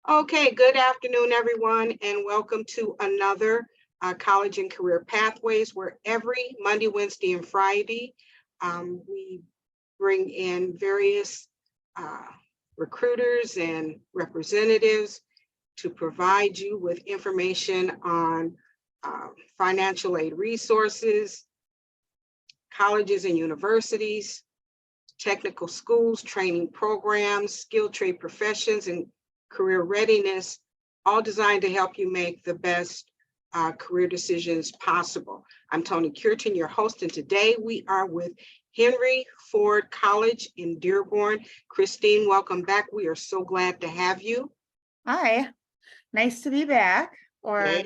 Okay, good afternoon, everyone, and welcome to another College and Career Pathways, where every Monday, Wednesday, and Friday, we bring in various uh, recruiters and representatives to provide you with information on financial aid resources, colleges and universities, technical schools, training programs, skilled trade professions, and career readiness, all designed to help you make the best career decisions possible. I'm Toni Cureton, your host, and today we are with Henry Ford College in Dearborn. Christine, welcome back. We are so glad to have you. Hi, nice to be back. Or Hey.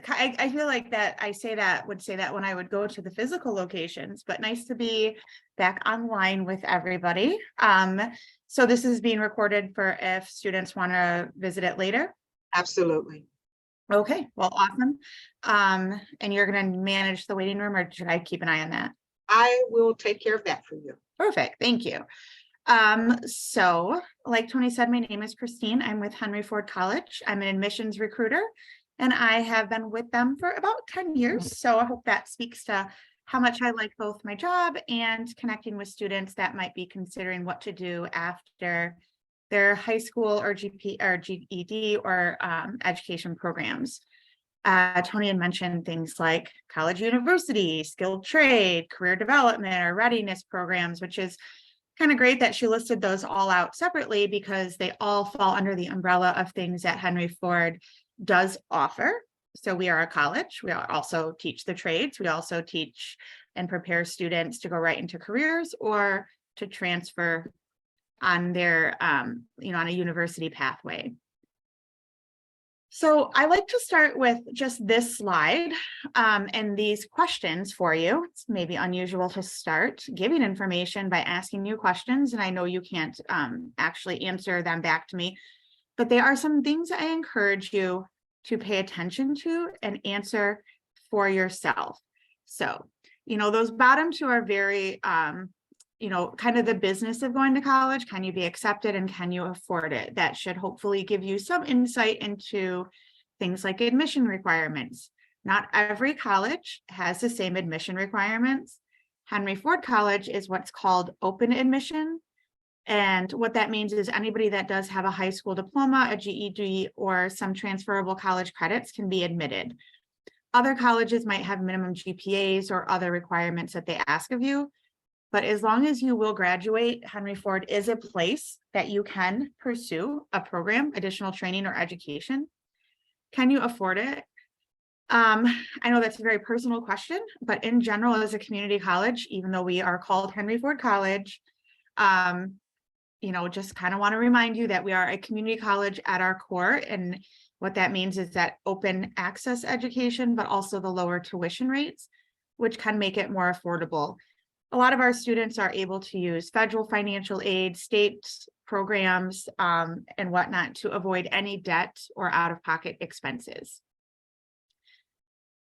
I feel like that would say that when I would go to the physical locations, but nice to be back online with everybody. So this is being recorded for if students want to visit it later. Absolutely. Okay, well, awesome. And you're going to manage the waiting room, or should I keep an eye on that? I will take care of that for you. Perfect, thank you. So like Toni said, my name is Christine. I'm with Henry Ford College. I'm an admissions recruiter, and I have been with them for about 10 years. So I hope that speaks to how much I like both my job and connecting with students that might be considering what to do after their high school or GED or education programs. Toni had mentioned things like college, university, skilled trade, career development, or readiness programs, which is kind of great that she listed those all out separately because they all fall under the umbrella of things that Henry Ford does offer. So we are a college. We also teach the trades. We also teach and prepare students to go right into careers or to transfer on their, on a university pathway. So I like to start with just this slide and these questions for you. It's maybe unusual to start giving information by asking you questions, and I know you can't actually answer them back to me, but there are some things I encourage you to pay attention to and answer for yourself. So, those bottom two are very, kind of the business of going to college. Can you be accepted and can you afford it? That should hopefully give you some insight into things like admission requirements. Not every college has the same admission requirements. Henry Ford College is what's called open admission. And what that means is anybody that does have a high school diploma, a GED, or some transferable college credits can be admitted. Other colleges might have minimum GPAs or other requirements that they ask of you. But as long as you will graduate, Henry Ford is a place that you can pursue a program, additional training, or education. Can you afford it? I know that's a very personal question, but in general, as a community college, even though we are called Henry Ford College, just kind of want to remind you that we are a community college at our core. And what that means is that open access education, but also the lower tuition rates, which can make it more affordable. A lot of our students are able to use federal financial aid, state programs, and whatnot to avoid any debt or out-of-pocket expenses.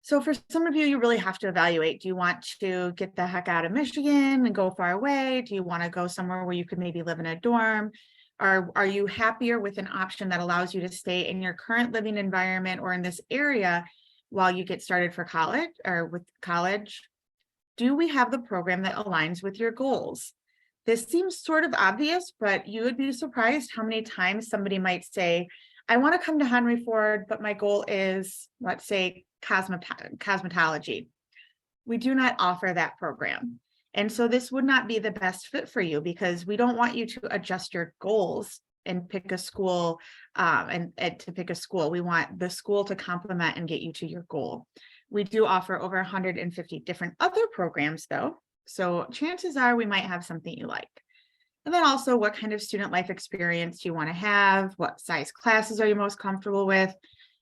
So for some of you, you really have to evaluate. Do you want to get the heck out of Michigan and go far away? Do you want to go somewhere where you could maybe live in a dorm? Or are you happier with an option that allows you to stay in your current living environment or in this area while you get started for college or with college? Do we have the program that aligns with your goals? This seems sort of obvious, but you would be surprised how many times somebody might say, I want to come to Henry Ford, but my goal is, let's say, cosmetology. We do not offer that program. And so this would not be the best fit for you because we don't want you to adjust your goals and pick a school and to pick a school. We want the school to complement and get you to your goal. We do offer over 150 different other programs though. So chances are we might have something you like. And then also what kind of student life experience do you want to have? What size classes are you most comfortable with?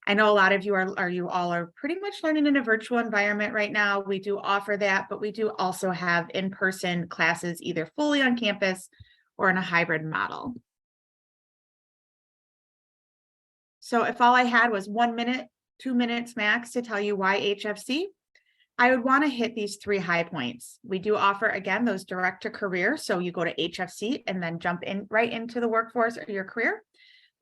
I know a lot of you are pretty much learning in a virtual environment right now. We do offer that, but we do also have in-person classes either fully on campus or in a hybrid model. So if all I had was 1 minute, 2 minutes max to tell you why HFC, I would want to hit these 3 high points. We do offer, again, those direct to career. So you go to HFC and then jump in right into the workforce or your career.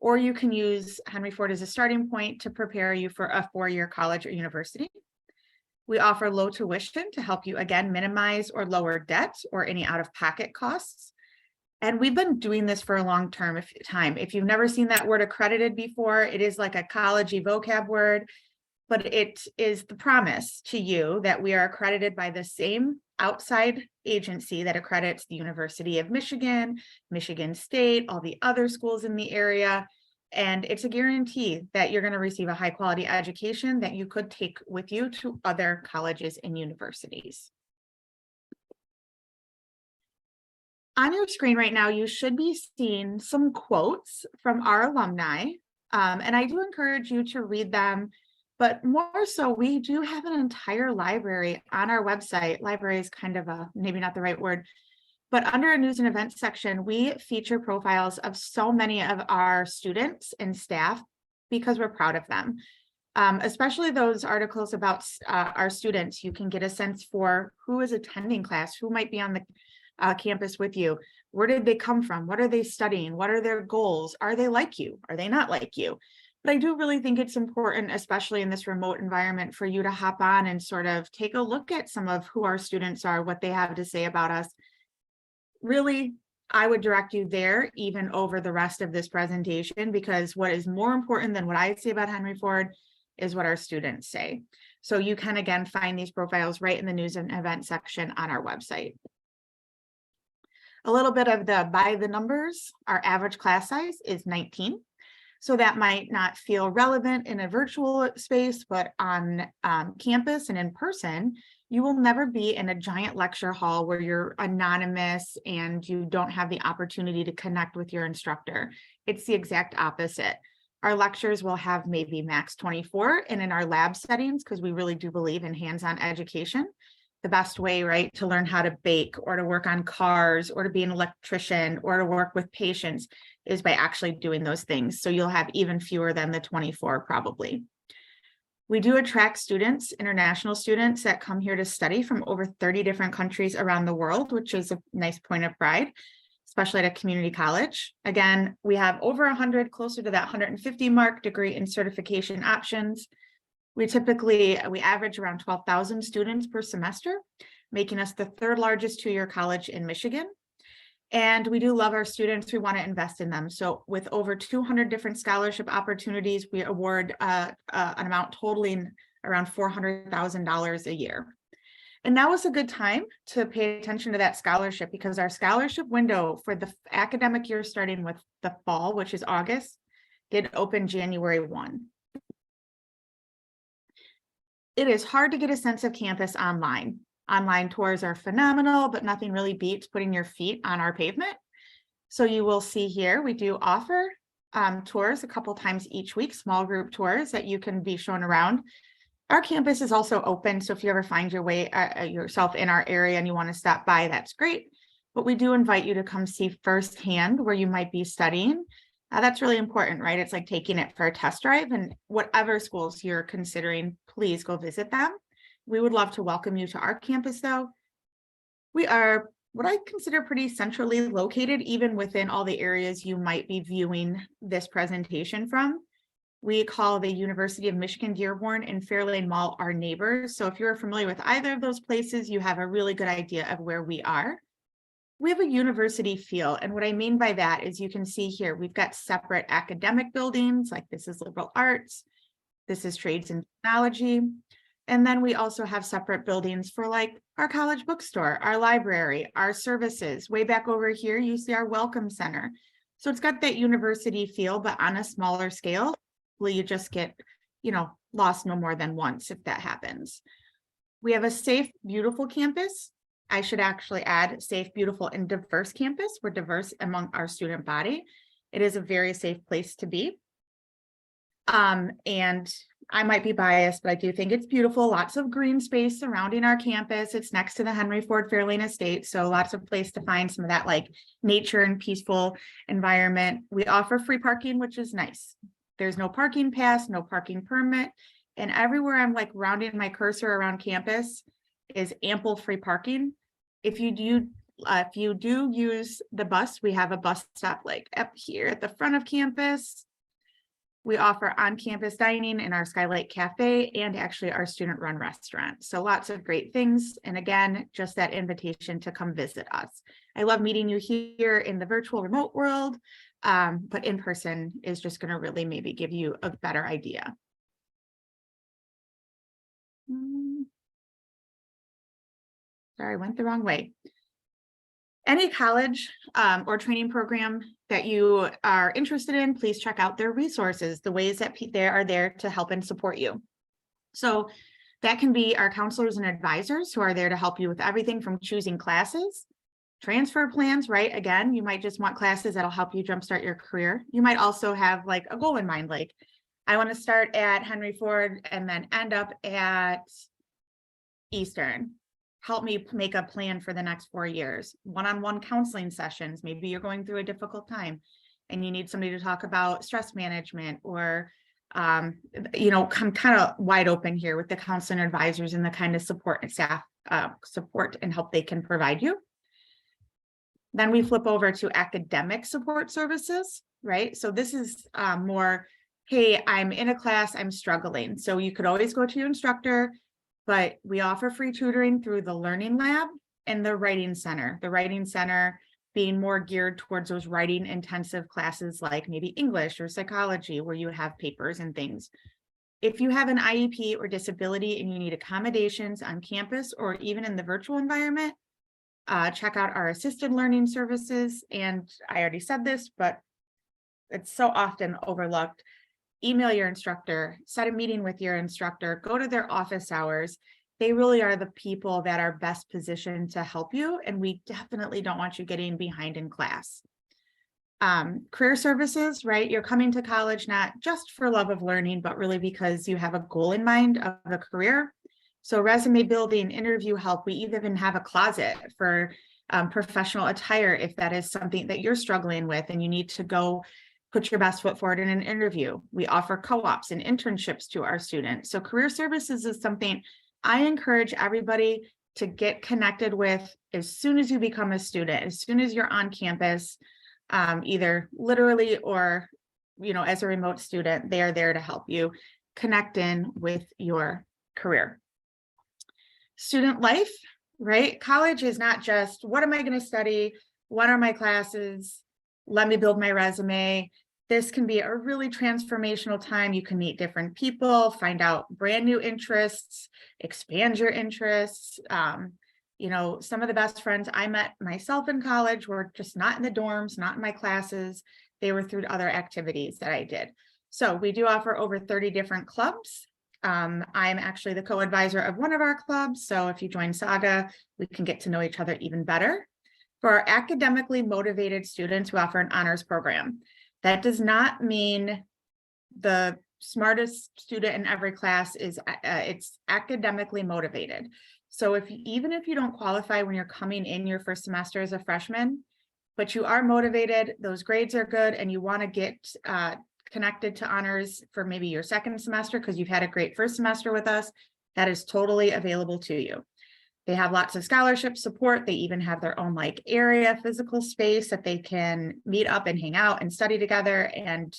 or you can use Henry Ford as a starting point to prepare you for a 4-year college or university. We offer low tuition to help you, again, minimize or lower debt or any out-of-pocket costs. And we've been doing this for a long time. If you've never seen that word accredited before, it is like a collegey vocab word, but it is the promise to you that we are accredited by the same outside agency that accredits the University of Michigan, Michigan State, all the other schools in the area. And it's a guarantee that you're going to receive a high quality education that you could take with you to other colleges and universities. On your screen right now, you should be seeing some quotes from our alumni, and I do encourage you to read them, but more so, we do have an entire library on our website. Library is kind of maybe not the right word, but under our news and events section, we feature profiles of so many of our students and staff because we're proud of them. Especially those articles about our students, you can get a sense for who is attending class, who might be on the campus with you. Where did they come from? What are they studying? What are their goals? Are they like you? Are they not like you? But I do really think it's important, especially in this remote environment, for you to hop on and sort of take a look at some of who our students are, what they have to say about us. Really, I would direct you there even over the rest of this presentation, because what is more important than what I say about Henry Ford is what our students say. So you can, again, find these profiles right in the news and event section on our website. A little bit of by the numbers, our average class size is 19. So that might not feel relevant in a virtual space, but on campus and in person, you will never be in a giant lecture hall where you're anonymous and you don't have the opportunity to connect with your instructor. It's the exact opposite. Our lectures will have maybe max 24, and in our lab settings, because we really do believe in hands-on education, the best way, right, to learn how to bake or to work on cars or to be an electrician or to work with patients is by actually doing those things. So you'll have even fewer than the 24 probably. We do attract students, international students that come here to study from over 30 different countries around the world, which is a nice point of pride, especially at a community college. Again, we have over 100, closer to that 150 mark degree and certification options. We average around 12,000 students per semester, making us the 3rd largest 2-year college in Michigan. And we do love our students. We want to invest in them. So with over 200 different scholarship opportunities, we award an amount totaling around $400,000 a year. And now is a good time to pay attention to that scholarship, because our scholarship window for the academic year starting with the fall, which is August, did open January 1. It is hard to get a sense of campus online. Online tours are phenomenal, but nothing really beats putting your feet on our pavement. So you will see here, we do offer tours a couple times each week, small group tours that you can be shown around. Our campus is also open, so if you ever find your way yourself in our area and you want to stop by, that's great. But we do invite you to come see firsthand where you might be studying. That's really important, right? It's like taking it for a test drive, and whatever schools you're considering, please go visit them. We would love to welcome you to our campus, though. We are what I consider pretty centrally located, even within all the areas you might be viewing this presentation from. We call the University of Michigan Dearborn and Fairlane Mall our neighbors. So if you're familiar with either of those places, you have a really good idea of where we are. We have a university feel, and what I mean by that is you can see here, we've got separate academic buildings, like this is liberal arts, this is trades and technology, and then we also have separate buildings for like our college bookstore, our library, our services. Way back over here, you see our welcome center. So it's got that university feel, but on a smaller scale, will you just get, lost no more than once if that happens. We have a safe, beautiful campus. I should actually add safe, beautiful, and diverse campus. We're diverse among our student body. It is a very safe place to be. And I might be biased, but I do think it's beautiful. Lots of green space surrounding our campus. It's next to the Henry Ford Fairlane Estate, so lots of place to find some of that like nature and peaceful environment. We offer free parking, which is nice. There's no parking pass, no parking permit, and everywhere I'm like rounding my cursor around campus is ample free parking. If you do use the bus, we have a bus stop like up here at the front of campus. We offer on-campus dining in our Skylight Cafe and actually our student-run restaurant. So lots of great things. And again, just that invitation to come visit us. I love meeting you here in the virtual remote world, but in person is just going to really maybe give you a better idea. Sorry, I went the wrong way. Any college or training program that you are interested in, please check out their resources, the ways that they are there to help and support you. So that can be our counselors and advisors who are there to help you with everything from choosing classes, transfer plans, right? Again, you might just want classes that'll help you jumpstart your career. You might also have like a goal in mind, like I want to start at Henry Ford and then end up at Eastern. Help me make a plan for the next 4 years. One-on-one counseling sessions. Maybe you're going through a difficult time and you need somebody to talk about stress management or, I'm kind of wide open here with the counseling advisors and the kind of support and staff support and help they can provide you. Then we flip over to academic support services, right? So this is more, hey, I'm in a class, I'm struggling. So you could always go to your instructor, but we offer free tutoring through the Learning Lab and the Writing Center. The Writing Center being more geared towards those writing intensive classes like maybe English or psychology, where you have papers and things. If you have an IEP or disability and you need accommodations on campus or even in the virtual environment, check out our assisted learning services. And I already said this, but it's so often overlooked. Email your instructor, set a meeting with your instructor, go to their office hours. They really are the people that are best positioned to help you. And we definitely don't want you getting behind in class. Career services, right? You're coming to college not just for love of learning, but really because you have a goal in mind of a career. So resume building, interview help. We even have a closet for professional attire if that is something that you're struggling with and you need to go put your best foot forward in an interview. We offer co-ops and internships to our students. So career services is something I encourage everybody to get connected with as soon as you become a student, as soon as you're on campus, either literally or, as a remote student, they are there to help you connect in with your career. Student life, right? College is not just, what am I going to study? What are my classes? Let me build my resume. This can be a really transformational time. You can meet different people, find out brand new interests, expand your interests. Some of the best friends I met myself in college were just not in the dorms, not in my classes. They were through other activities that I did. So we do offer over 30 different clubs. I'm actually the co-advisor of one of our clubs. So if you join Saga, we can get to know each other even better. For our academically motivated students, we offer an honors program. That does not mean the smartest student in every class is it's academically motivated. So even if you don't qualify when you're coming in your first semester as a freshman, but you are motivated, those grades are good, and you want to get connected to honors for maybe your second semester because you've had a great first semester with us, that is totally available to you. They have lots of scholarship support. They even have their own area, physical space that they can meet up and hang out and study together. And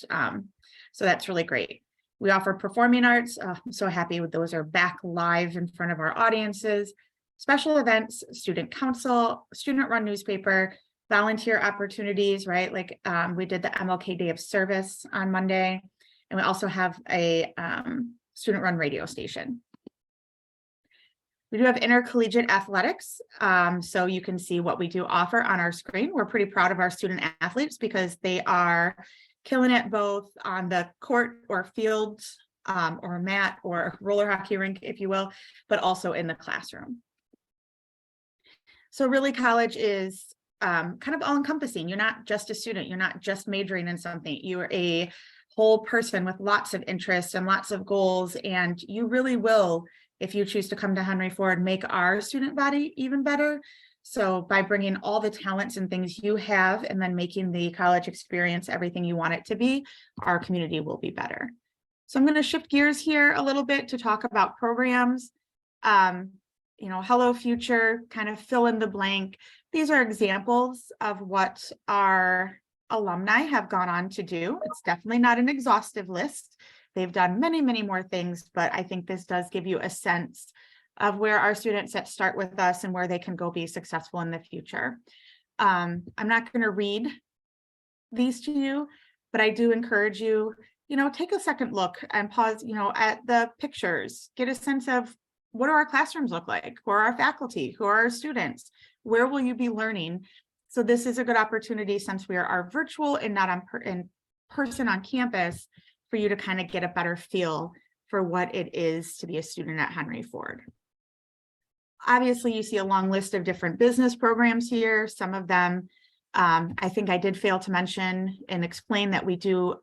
so that's really great. We offer performing arts. I'm so happy with those are back live in front of our audiences, special events, student council, student run newspaper, volunteer opportunities, right? We did the MLK Day of Service on Monday. And we also have a student run radio station. We do have intercollegiate athletics. So you can see what we do offer on our screen. We're pretty proud of our student athletes because they are killing it both on the court or field or mat or roller hockey rink, if you will, but also in the classroom. So really college is kind of all encompassing. You're not just a student. You're not just majoring in something. You're a whole person with lots of interests and lots of goals. And you really will, if you choose to come to Henry Ford, make our student body even better. So by bringing all the talents and things you have and then making the college experience everything you want it to be, our community will be better. So I'm going to shift gears here a little bit to talk about programs. Hello Future, kind of fill in the blank. These are examples of what our alumni have gone on to do. It's definitely not an exhaustive list. They've done many, many more things, but I think this does give you a sense of where our students that start with us and where they can go be successful in the future. I'm not going to read these to you, but I do encourage you, take a second look and pause, at the pictures, get a sense of what do our classrooms look like? Who are our faculty? Who are our students? Where will you be learning? So this is a good opportunity, since we are virtual and not in person on campus, for you to kind of get a better feel for what it is to be a student at Henry Ford. Obviously, you see a long list of different business programs here. Some of them, I think I did fail to mention and explain that we do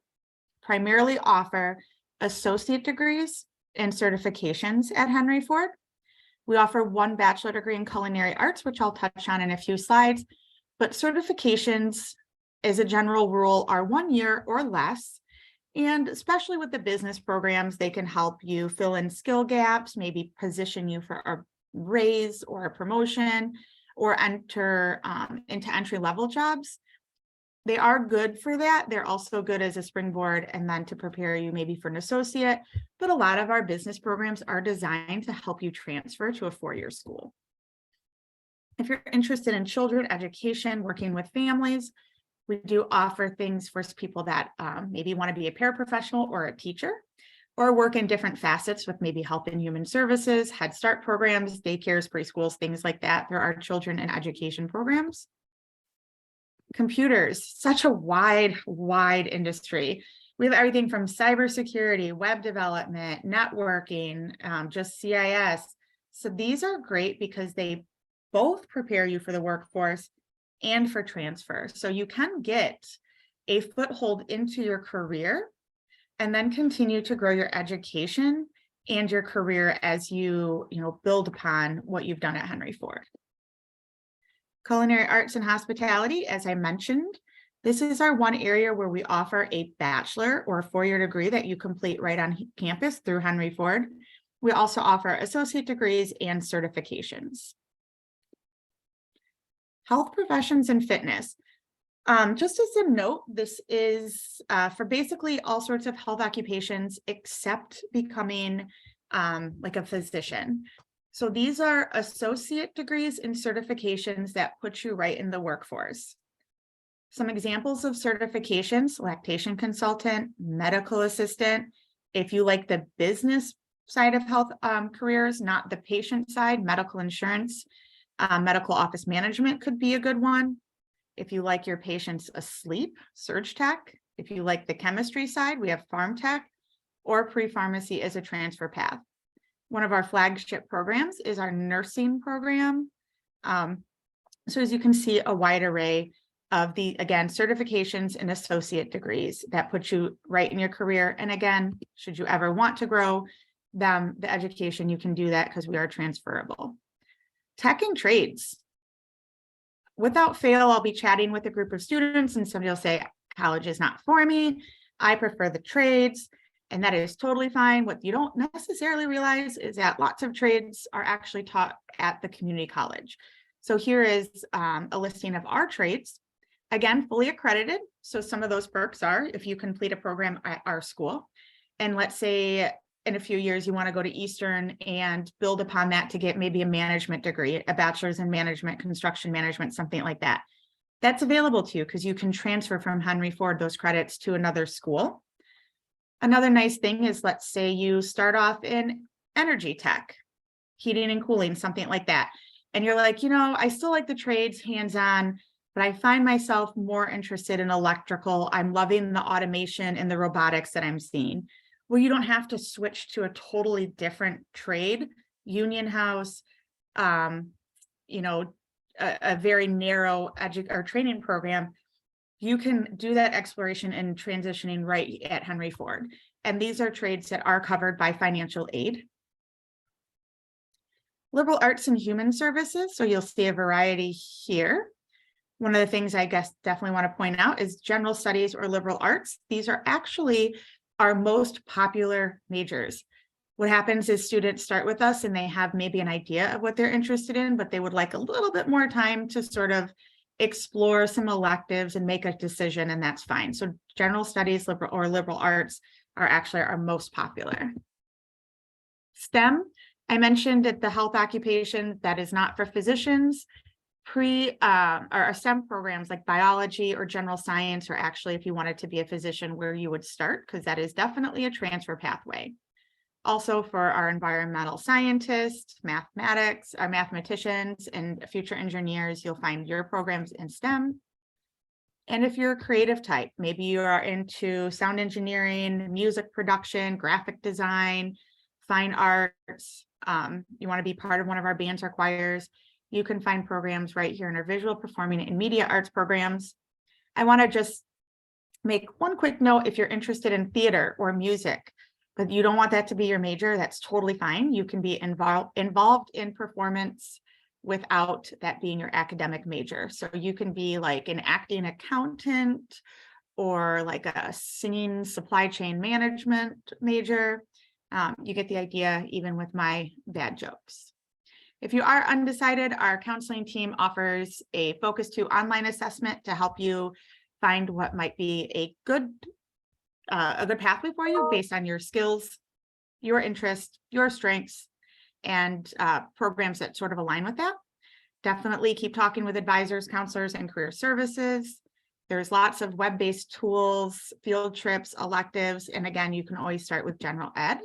primarily offer associate degrees and certifications at Henry Ford. We offer one bachelor degree in culinary arts, which I'll touch on in a few slides, but certifications, as a general rule, are 1 year or less. And especially with the business programs, they can help you fill in skill gaps, maybe position you for a raise or a promotion, or enter into entry-level jobs. They are good for that. They're also good as a springboard and then to prepare you maybe for an associate. But a lot of our business programs are designed to help you transfer to a 4-year school. If you're interested in children education, working with families, we do offer things for people that maybe want to be a paraprofessional or a teacher, or work in different facets with maybe health and human services, Head Start programs, daycares, preschools, things like that. There are children and education programs. Computers, such a wide industry. We have everything from cybersecurity, web development, networking, just CIS. So these are great because they both prepare you for the workforce and for transfer. So you can get a foothold into your career and then continue to grow your education and your career as you build upon what you've done at Henry Ford. Culinary arts and hospitality, as I mentioned, this is our one area where we offer a bachelor or 4-year degree that you complete right on campus through Henry Ford. We also offer associate degrees and certifications. Health professions and fitness. Just as a note, this is for basically all sorts of health occupations except becoming like a physician. So these are associate degrees and certifications that put you right in the workforce. Some examples of certifications: lactation consultant, medical assistant. If you like the business side of health careers, not the patient side, medical insurance, medical office management could be a good one. If you like your patients asleep, surge tech. If you like the chemistry side, we have pharm tech, or pre-pharmacy as a transfer path. One of our flagship programs is our nursing program. So as you can see, a wide array of again, certifications and associate degrees that put you right in your career. And again, should you ever want to grow the education, you can do that because we are transferable. Tech and trades. Without fail, I'll be chatting with a group of students and somebody will say, college is not for me. I prefer the trades. And that is totally fine. What you don't necessarily realize is that lots of trades are actually taught at the community college. So here is a listing of our trades, again, fully accredited. So some of those perks are if you complete a program at our school, and let's say in a few years you want to go to Eastern and build upon that to get maybe a management degree, a bachelor's in management, construction management, something like that. That's available to you because you can transfer from Henry Ford those credits to another school. Another nice thing is, let's say you start off in energy tech, heating and cooling, something like that. And you're like, I still like the trades hands-on, but I find myself more interested in electrical. I'm loving the automation and the robotics that I'm seeing. Well, you don't have to switch to a totally different trade, union house, a very narrow training program. You can do that exploration and transitioning right at Henry Ford. And these are trades that are covered by financial aid. Liberal arts and human services. So you'll see a variety here. One of the things I guess definitely want to point out is general studies or liberal arts. These are actually our most popular majors. What happens is students start with us and they have maybe an idea of what they're interested in, but they would like a little bit more time to sort of explore some electives and make a decision, and that's fine. So general studies liberal arts are actually our most popular. STEM, I mentioned at the health occupation, that is not for physicians. Or STEM programs like biology or general science, or actually if you wanted to be a physician, where you would start, because that is definitely a transfer pathway. Also for our environmental scientists, mathematics, our mathematicians, and future engineers, you'll find your programs in STEM. And if you're a creative type, maybe you are into sound engineering, music production, graphic design, fine arts, you want to be part of one of our bands or choirs, you can find programs right here in our visual performing and media arts programs. I want to just make one quick note: if you're interested in theater or music, but you don't want that to be your major, that's totally fine. You can be involved in performance without that being your academic major. So you can be like an acting accountant or like a singing supply chain management major. You get the idea, even with my bad jokes. If you are undecided, our counseling team offers a Focus 2 online assessment to help you find what might be a good pathway for you based on your skills, your interests, your strengths, and programs that sort of align with that. Definitely keep talking with advisors, counselors, and career services. There's lots of web-based tools, field trips, electives, and again, you can always start with general ed.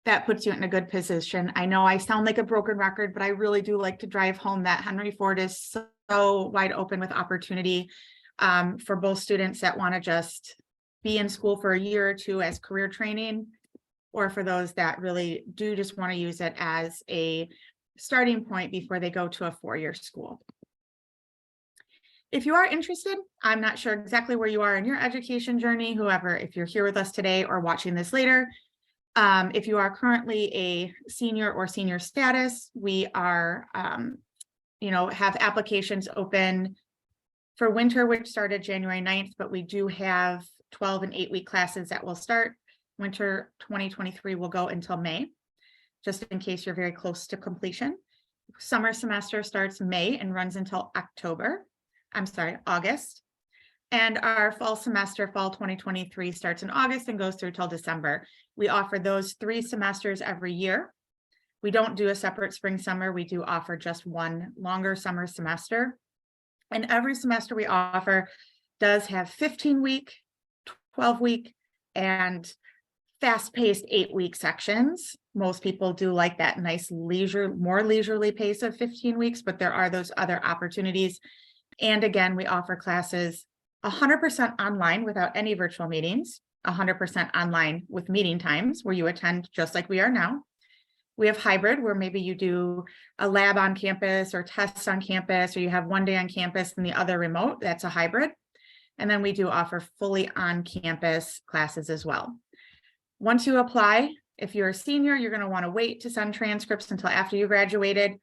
That puts you in a good position. I know I sound like a broken record, but I really do like to drive home that Henry Ford is so wide open with opportunity for both students that want to just be in school for a year or two as career training, or for those that really do just want to use it as a starting point before they go to a four-year school. If you are interested, I'm not sure exactly where you are in your education journey, whoever, if you're here with us today or watching this later, if you are currently a senior or senior status, we are, have applications open for winter, which started January 9th, but we do have 12 and 8-week classes that will start. Winter 2023 will go until May, just in case you're very close to completion. Summer semester starts May and runs until August. And our fall semester, fall 2023, starts in August and goes through till December. We offer those 3 semesters every year. We don't do a separate spring summer. We do offer just one longer summer semester. And every semester we offer does have 15-week, 12-week, and fast-paced 8-week sections. Most people do like that nice more leisurely pace of 15 weeks, but there are those other opportunities. And again, we offer classes 100% online without any virtual meetings, 100% online with meeting times where you attend just like we are now. We have hybrid, where maybe you do a lab on campus or tests on campus, or you have one day on campus and the other remote. That's a hybrid. And then we do offer fully on campus classes as well. Once you apply, if you're a senior, you're going to want to wait to send transcripts until after you graduated.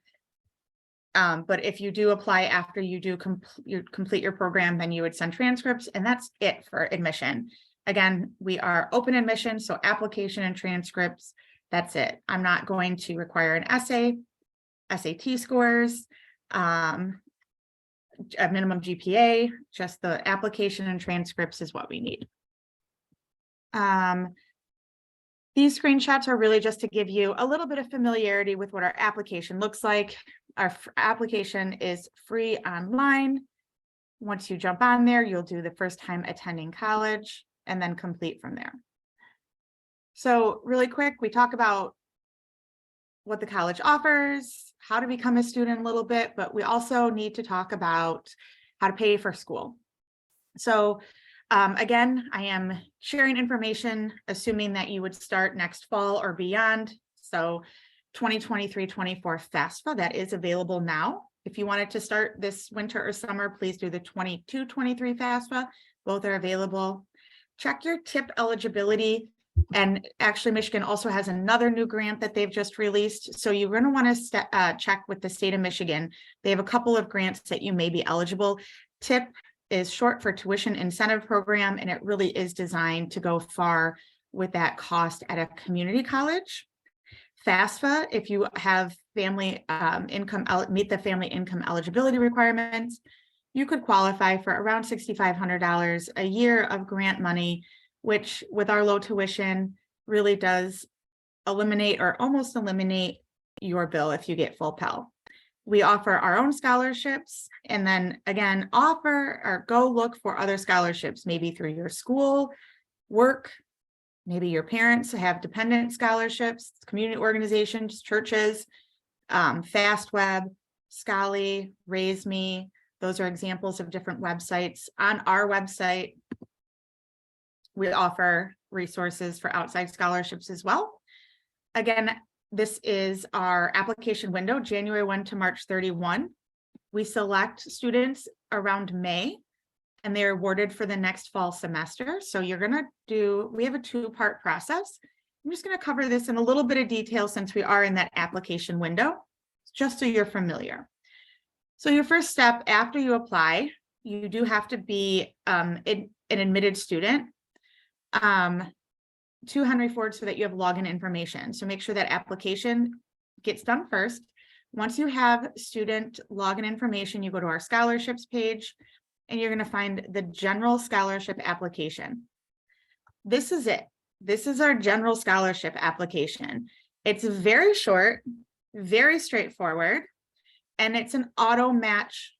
But if you do apply after you do complete your program, then you would send transcripts, and that's it for admission. Again, we are open admission, so application and transcripts, that's it. I'm not going to require an essay, SAT scores, a minimum GPA, just the application and transcripts is what we need. These screenshots are really just to give you a little bit of familiarity with what our application looks like. Our application is free online. Once you jump on there, you'll do the first time attending college and then complete from there. So really quick, we talk about what the college offers, how to become a student a little bit, but we also need to talk about how to pay for school. So again, I am sharing information assuming that you would start next fall or beyond. So 2023-24 FAFSA, that is available now. If you wanted to start this winter or summer, please do the 22-23 FAFSA. Both are available. Check your TIP eligibility. And actually, Michigan also has another new grant that they've just released. So you're going to want to check with the state of Michigan. They have a couple of grants that you may be eligible. TIP is short for Tuition Incentive Program, and it really is designed to go far with that cost at a community college. FAFSA, if you have family income, meet the family income eligibility requirements, you could qualify for around $6,500 a year of grant money, which with our low tuition really does eliminate or almost eliminate your bill if you get full Pell. We offer our own scholarships, and then again, offer or go look for other scholarships, maybe through your school, work, maybe your parents have dependent scholarships, community organizations, churches, FastWeb, Scholly, Raise Me. Those are examples of different websites. On our website, we offer resources for outside scholarships as well. Again, this is our application window, January 1 to March 31. We select students around May, and they're awarded for the next fall semester. So you're gonna we have a 2-part process. I'm just gonna cover this in a little bit of detail since we are in that application window, just so you're familiar. So your first step after you apply, you do have to be an admitted student to Henry Ford so that you have login information. So make sure that application gets done first. Once you have student login information, you go to our scholarships page and you're going to find the general scholarship application. This is it. This is our general scholarship application. It's very short, very straightforward, and it's an auto match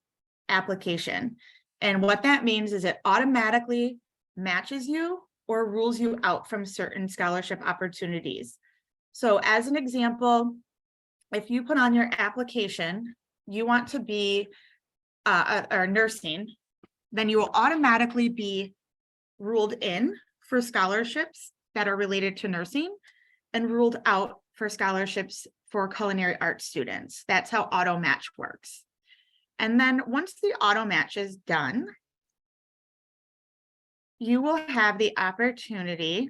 application. And what that means is it automatically matches you or rules you out from certain scholarship opportunities. So as an example, if you put on your application, you want to be or nursing, then you will automatically be ruled in for scholarships that are related to nursing and ruled out for scholarships for culinary arts students. That's how auto match works. And then once the auto match is done, you will have the opportunity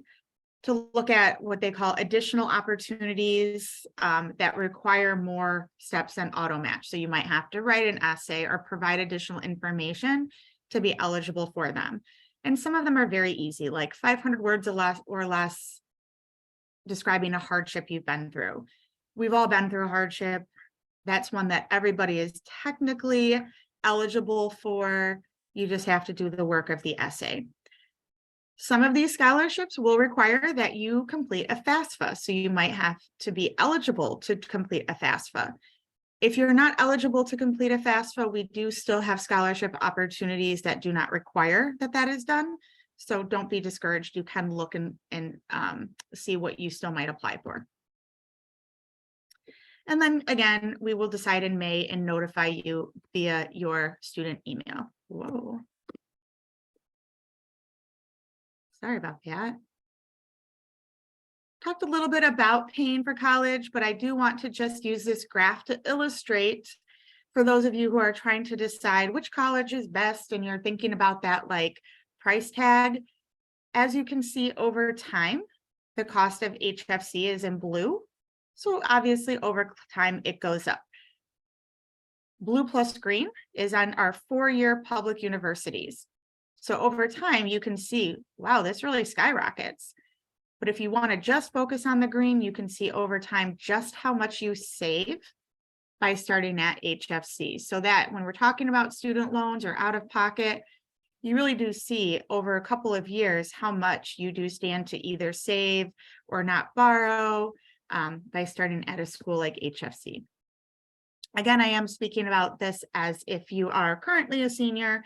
to look at what they call additional opportunities that require more steps than auto match. So you might have to write an essay or provide additional information to be eligible for them. And some of them are very easy, like 500 words or less describing a hardship you've been through. We've all been through a hardship. That's one that everybody is technically eligible for. You just have to do the work of the essay. Some of these scholarships will require that you complete a FAFSA, so you might have to be eligible to complete a FAFSA. If you're not eligible to complete a FAFSA, we do still have scholarship opportunities that do not require that is done. So don't be discouraged. You can look and see what you still might apply for. And then again, we will decide in May and notify you via your student email. Whoa. Sorry about that. Talked a little bit about paying for college, but I do want to just use this graph to illustrate for those of you who are trying to decide which college is best and you're thinking about that like price tag. As you can see over time, the cost of HFC is in blue. So obviously over time it goes up. Blue plus green is on our 4-year public universities. So over time, you can see, wow, this really skyrockets. But if you want to just focus on the green, you can see over time just how much you save by starting at HFC. So that when we're talking about student loans or out of pocket, you really do see over a couple of years how much you do stand to either save or not borrow by starting at a school like HFC. Again, I am speaking about this as if you are currently a senior.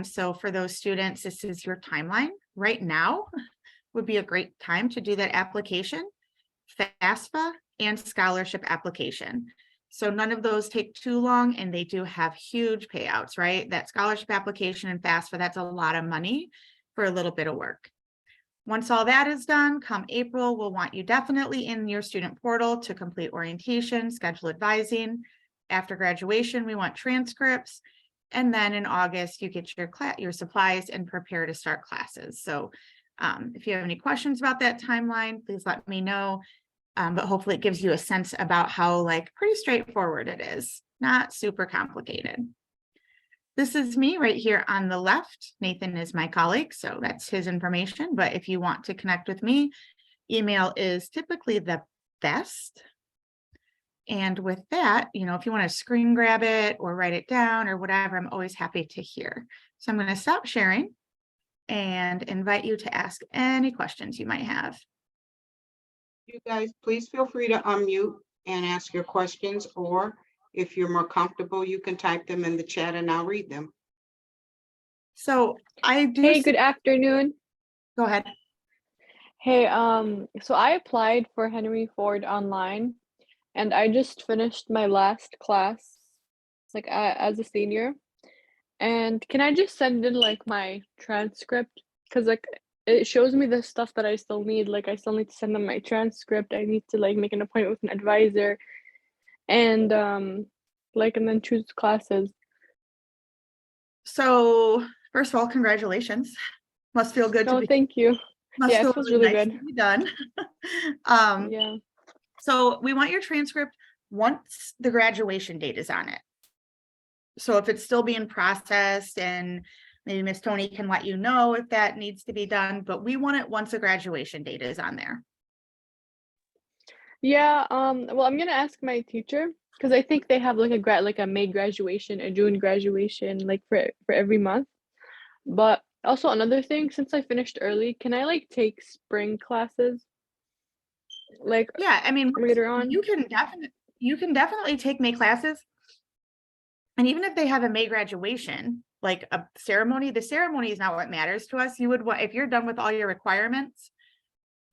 So for those students, this is your timeline. Right now would be a great time to do that application, FAFSA and scholarship application. So none of those take too long and they do have huge payouts, right? That scholarship application and FAFSA, that's a lot of money for a little bit of work. Once all that is done, come April, we'll want you definitely in your student portal to complete orientation, schedule advising. After graduation, we want transcripts. And then in August, you get your supplies and prepare to start classes. So if you have any questions about that timeline, please let me know. But hopefully it gives you a sense about how pretty straightforward it is, not super complicated. This is me right here on the left. Nathan is my colleague, so that's his information. But if you want to connect with me, email is typically the best. And with that, if you want to screen grab it or write it down or whatever, I'm always happy to hear. So I'm going to stop sharing and invite you to ask any questions you might have. You guys, please feel free to unmute and ask your questions, or if you're more comfortable, you can type them in the chat and I'll read them. So I do. Hey, good afternoon. Go ahead. Hey, so I applied for Henry Ford online, and I just finished my last class, like as a senior. And can I just send in like my transcript? Because like it shows me the stuff that I still need. Like I still need to send them my transcript. I need to like make an appointment with an advisor, and and then choose classes. So first of all, congratulations. Must feel good to Oh, be. thank you. Must Yeah, feel it feels really nice good. to be done. Yeah. So we want your transcript once the graduation date is on it. So if it's still being processed, and maybe Miss Toni can let you know if that needs to be done, but we want it once the graduation date is on there. Yeah, well, I'm gonna ask my teacher because I think they have like a May graduation, a June graduation, like for every month. But also another thing, since I finished early, can I like take spring classes? Like Yeah, I mean, later on? you can definitely take May classes. And even if they have a May graduation, like a ceremony, the ceremony is not what matters to us. You would want, if you're done with all your requirements,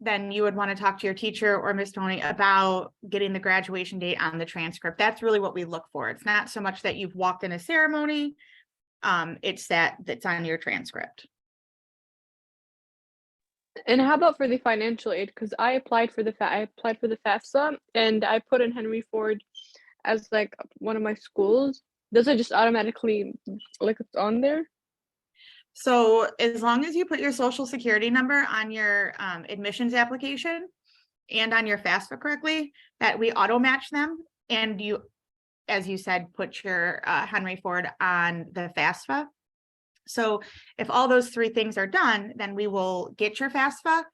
then you would want to talk to your teacher or Miss Toni about getting the graduation date on the transcript. That's really what we look for. It's not so much that you've walked in a ceremony. It's that's on your transcript. And how about for the financial aid? Because I applied for the FAFSA and I put in Henry Ford as like one of my schools. Does it just automatically like it's on there? So as long as you put your social security number on your admissions application and on your FAFSA correctly, that we auto match them, and you, as you said, put your Henry Ford on the FAFSA. So if all those three things are done, then we will get your FAFSA.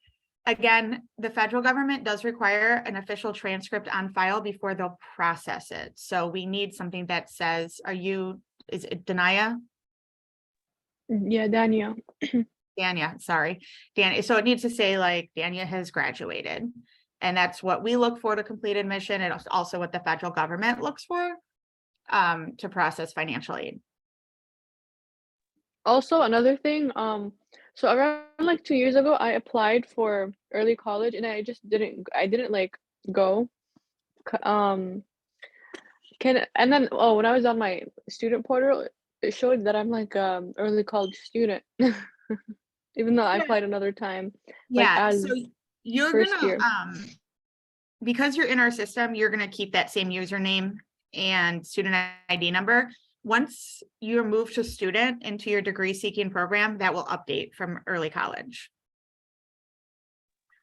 Again, the federal government does require an official transcript on file before they'll process it. So we need something that says, is it Dania? Yeah, Dania. Dania, sorry. Dan, so it needs to say like Dania has graduated. And that's what we look for to complete admission. And it's also what the federal government looks for to process financial aid. Also, another thing, so around like 2 years ago, I applied for early college and I didn't like go. And then when I was on my student portal, it showed that I'm like early college student, even though I applied another time. Like Yeah, as so you're first gonna year. because you're in our system, you're gonna keep that same username and student ID number. Once you're moved to student into your degree seeking program, that will update from early college.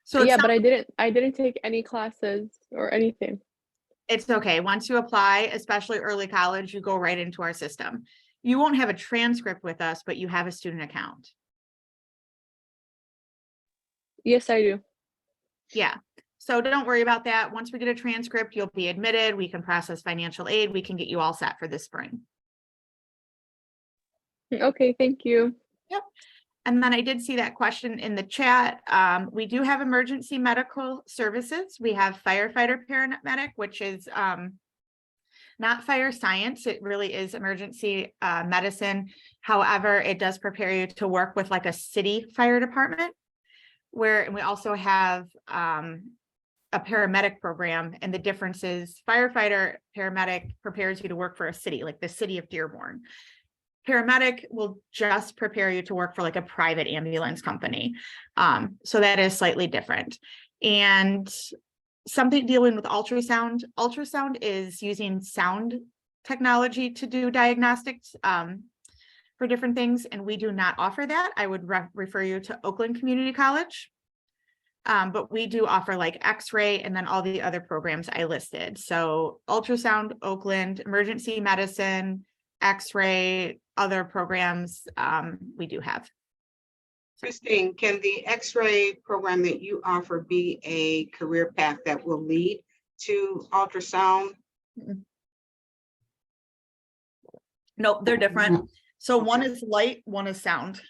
So Yeah, but I didn't take any classes or anything. It's okay. Once you apply, especially early college, you go right into our system. You won't have a transcript with us, but you have a student account. Yes, I do. Yeah. So don't worry about that. Once we get a transcript, you'll be admitted. We can process financial aid. We can get you all set for this spring. Okay, thank you. Yep. And then I did see that question in the chat. We do have emergency medical services. We have firefighter paramedic, which is not fire science. It really is emergency medicine. However, it does prepare you to work with like a city fire department, and we also have a paramedic program. And the difference is firefighter paramedic prepares you to work for a city, like the city of Dearborn. Paramedic will just prepare you to work for like a private ambulance company. So that is slightly different. And something dealing with ultrasound. Ultrasound is using sound technology to do diagnostics for different things. And we do not offer that. I would refer you to Oakland Community College. But we do offer like X-ray and then all the other programs I listed. So ultrasound, Oakland, emergency medicine, X-ray, other programs we do have. Christine, can the X-ray program that you offer be a career path that will lead to ultrasound Nope, they're different. So one is light, one is sound.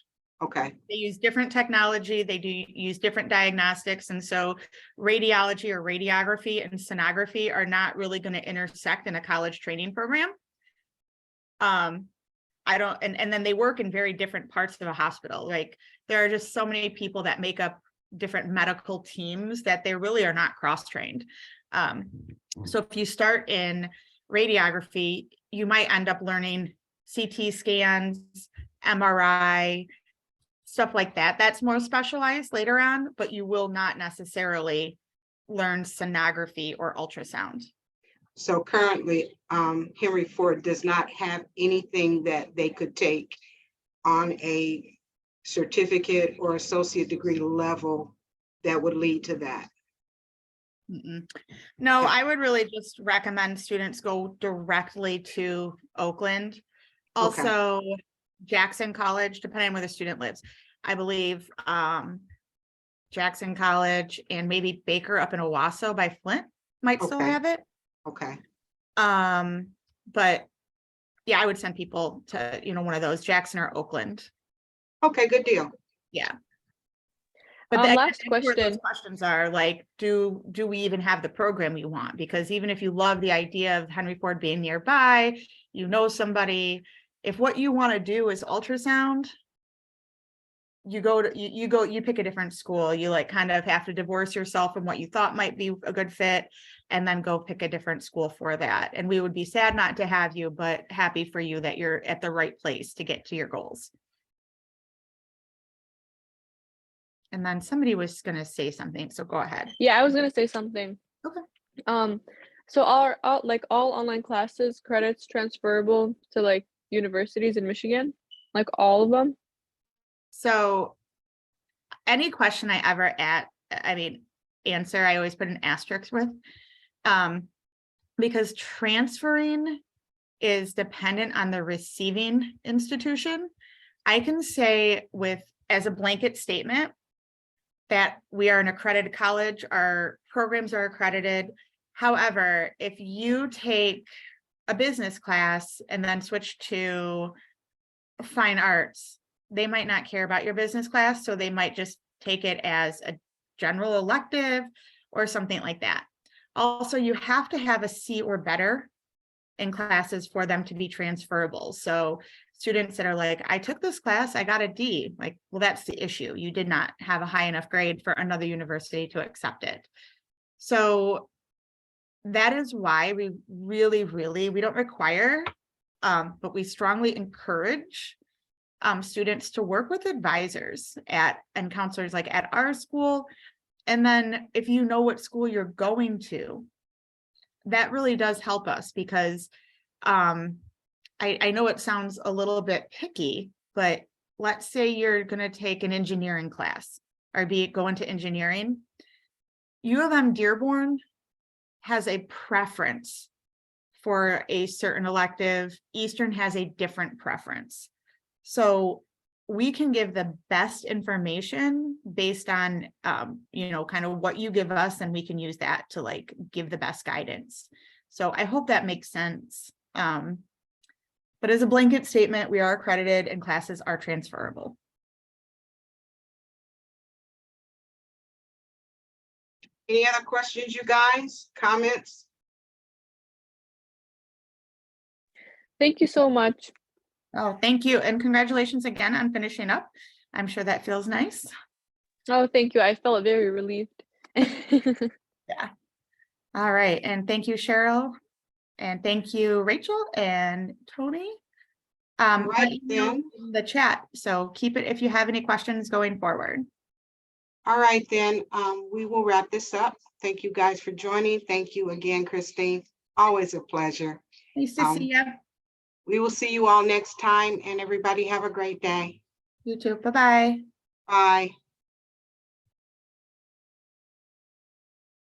Okay, They use different technology. They do use different diagnostics. And so radiology or radiography and sonography are not really going to intersect in a college training program. I don't, and then they work in very different parts of a hospital. Like there are just so many people that make up different medical teams that they really are not cross-trained. So if you start in radiography, you might end up learning CT scans, MRI, stuff like that. That's more specialized later on, but you will not necessarily learn sonography or ultrasound. so currently, Henry Ford does not have anything that they could take on a certificate or associate degree level that would lead to that. No, Okay. I would really just recommend students go directly to Oakland. Okay. Also, Jackson College, depending on where the student lives. I believe Jackson College and maybe Baker up in Owasso by Flint might still Okay. have it. Okay, But yeah, I would send people to, one of those, Jackson or Oakland. okay, good deal. Yeah. But that's last where those question. questions are like, do we even have the program you want? Because even if you love the idea of Henry Ford being nearby, somebody, if what you want to do is ultrasound, you pick a different school. You like kind of have to divorce yourself from what you thought might be a good fit and then go pick a different school for that. And we would be sad not to have you, but happy for you that you're at the right place to get to your goals. And then somebody was going to say something, so go ahead. Yeah, I was gonna say something. Okay. So are all online classes credits transferable to like universities in Michigan? Like all of them? So any question I ever answer, I always put an asterisk with, because transferring is dependent on the receiving institution. I can say as a blanket statement that we are an accredited college, our programs are accredited. However, if you take a business class and then switch to fine arts, they might not care about your business class, so they might just take it as a general elective or something like that. Also, you have to have a C or better in classes for them to be transferable. So students that are like, I took this class, I got a D, like, well, that's the issue. You did not have a high enough grade for another university to accept it. So that is why we really, we don't require, but we strongly encourage students to work with advisors and counselors like at our school. And then if you know what school you're going to, that really does help us because I know it sounds a little bit picky, but let's say you're going to take an engineering class or go into engineering. U of M Dearborn has a preference for a certain elective. Eastern has a different preference. So we can give the best information based on, kind of what you give us, and we can use that to like give the best guidance. So I hope that makes sense. But as a blanket statement, we are accredited and classes are transferable. Any other questions, you guys? Comments? Thank you so much. Oh, thank you. And congratulations again on finishing up. I'm sure that feels nice. Oh, thank you. I felt very relieved. Yeah. All right. And thank you, Cheryl. And thank you, Rachel and Toni. Right, then. In the chat. So keep it if you have any questions going forward. All right, then we will wrap this up. Thank you guys for joining. Thank you again, Christine. Always a pleasure. Nice to see you. We will see you all next time, and everybody have a great day. You too. Bye-bye. Bye.